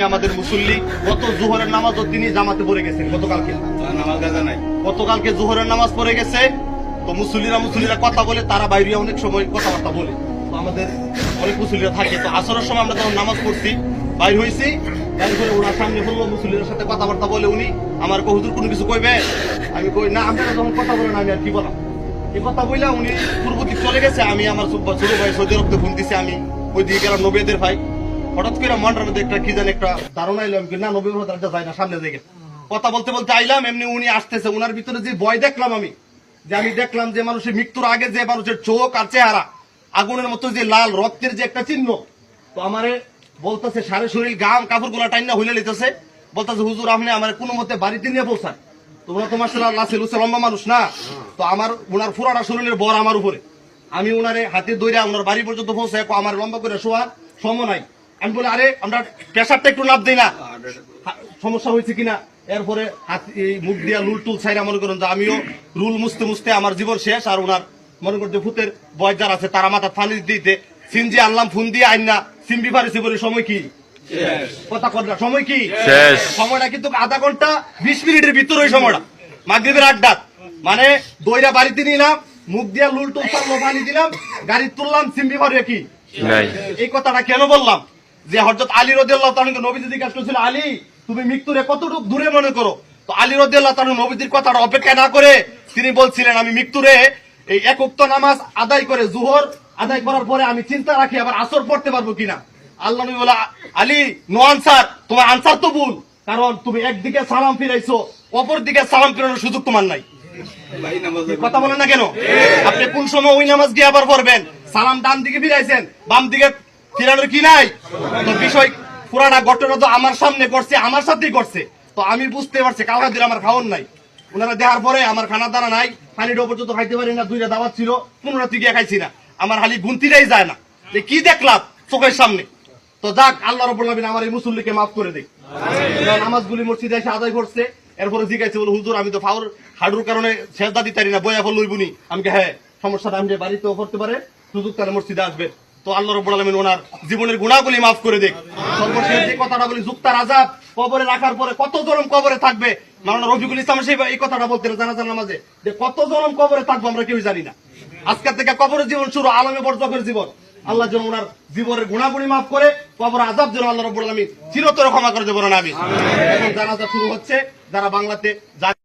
আমাদের মুসল্লি গত জোহরের নামাজও তিনি জামাতে পড়ে গেছেন গতকালকে জোহরের নামাজ পড়ে গেছে। তো মুসল্লিরা কথা বলে, তারা বাইরে অনেক সময় কথাবার্তা বলে। তো আমাদের অনেক মুসল্লিরা থাকে, তো আসরের সময় আমরা যখন নামাজ পড়ছি বাইর হয়েছি, বাইর করে ওনার সামনে বললো, মুসল্লিদের সাথে কথাবার্তা বলে উনি আমার হুজুর কোনো কিছু কইবে, আমি কই না, আপনারা যখন কথা বলেন আমি আর কি বললাম। এই কথা বললে উনি পূর্ব দিক চলে গেছে। আমি আমার ছোট ভাই সৌদি আরব ফোন দিছি, আমি ওই দিকে গেলাম নবীদের ভাই। হঠাৎ করে মনটার মধ্যে একটা কি জানি একটা ধারণা এলাম, না নবী যায় না, সামনে দিকে কথা বলতে বলতে আইলাম, এমনি উনি আসতেছে। উনার ভিতরে যে ভয় দেখলাম আমি দেখলাম যে মানুষের মৃত্যুর আগে যে মানুষের চোখ আর চেহারা আগুনের মতো যে লাল রক্তের যে একটা চিহ্ন, তো আমারে বলতেছে সারে শরীর গাম কাপড় গুলা টাইনা হইলে লিতেছে, বলতেছে হুজুর আপনি আমার কোনো মতে বাড়িতে নিয়ে পৌঁছান। তোমরা তো মাশাআল্লাহ লম্বা মানুষ না, তো আমার উনার পুরাটা শরীরের বর আমার উপরে, আমি উনারে হাতে দইরা উনার বাড়ি পর্যন্ত পৌঁছায় আমার লম্বা করে শোয়ার সময় নাই। আমি বলি আরে আমরা প্রেশারটা একটু নাপ দিই না, সমস্যা হয়েছে কিনা। এরপরে এই মুখ দিয়া লুল টুল ছাইরা মনে করেন যে আমিও রুল মুছতে মুছতে আমার জীবন শেষ। আর ওনার মনে করতে ভূতের বয় যারা আছে তারা মাথা ফানি দিতে সিনজি আনলাম, ফোন দিয়ে আইন না সিম্বি পারিছি বলে সময় কি কথা কথা সময় কি সময়টা কিন্তু আধা ঘন্টা 20 মিনিটের ভিতর ওই সময়টা মাগরিবের আড্ডা, মানে দইরা বাড়িতে নিলাম, মুখ দিয়া লুল টুল ছাড়লো, পানি দিলাম, গাড়ি তুললাম, সিম্বি পারিয়া কি। এই কথাটা কেন বললাম, যে হযরত আলী রাদিয়াল্লাহু তাআলা নবীজি জিজ্ঞাসা করেছিল, আলী তুমি মৃত্যুরে কতটুকু দূরে মনে করো? তো আলী রাদিয়াল্লাহু তাআলা নবীজির কথাটা অপেক্ষা না করে তিনি বলছিলেন, আমি মৃত্যুরে এই এক ওয়াক্ত নামাজ আদায় করে জোহর আদায় করার পরে আমি চিন্তা রাখি আবার আসর পড়তে পারবো কিনা। আল্লাহ নবী বলে, আলী নো আনসার, তোমার আনসার তো ভুল, কারণ তুমি একদিকে সালাম ফিরাইছো, অপর দিকে সালাম ফিরানোর সুযোগ তোমার নাই। কথা বলেন না কেন? আপনি কোন সময় ওই নামাজ গিয়ে আবার পড়বেন? সালাম ডান দিকে ফিরাইছেন, বাম দিকে ফিরানোর কি নাই? তো বিষয় পুরাটা ঘটনা তো আমার সামনে করছে, আমার সাথেই করছে। তো আমি বুঝতে পারছি কাউকে দিলে আমার খাওয়ার নাই। ওনারা দেওয়ার পরে আমার খানা দানা নাই, পানিটা পর্যন্ত খাইতে পারি না, 2টা দাওয়াত ছিল, 15 গিয়ে খাইছি না, আমার খালি গুনতিটাই যায় না যে কি দেখলাম চোখের সামনে। তো যাক, আল্লাহ রাব্বুল আলামিন আমার এই মুসল্লিকে মাফ করে দেয়। নামাজগুলি মসজিদে এসে আদায় করছে, এরপরে জিজ্ঞাসা বলে, হুজুর আমি তো ফাউর হাডুর কারণে সেজদা দিতে পারি না, বইয়া ফল লইবুনি। আমি হ্যাঁ সমস্যাটা আমি বাড়িতেও করতে পারে, সুযোগ তাহলে মসজিদে আসবে। তো আল্লাহ রাব্বুল আলামিন ওনার জীবনের গুনাহগুলি মাফ করে দেয়। সর্বশেষ যে কথাটা বলি, যুক্তার আযাব, কবরে রাখার পরে কত জনম কবরে থাকবে। মাওলানা রফিকুল ইসলাম সেই এই কথাটা বলতেন জানাজার নামাজে, যে কত জনম কবরে থাকবো আমরা কেউ জানি না। আজকের থেকে কবরের জীবন শুরু, আলমে বরজখের জীবন। আল্লাহ যেন ওনার জীবনের গুনাহগুলি মাফ করে, কবর আযাব যেন আল্লাহ রাব্বুল আলামিন চিরতরে ক্ষমা করে দেবেন। আমি এখন জানাজা শুরু হচ্ছে, যারা বাংলাতে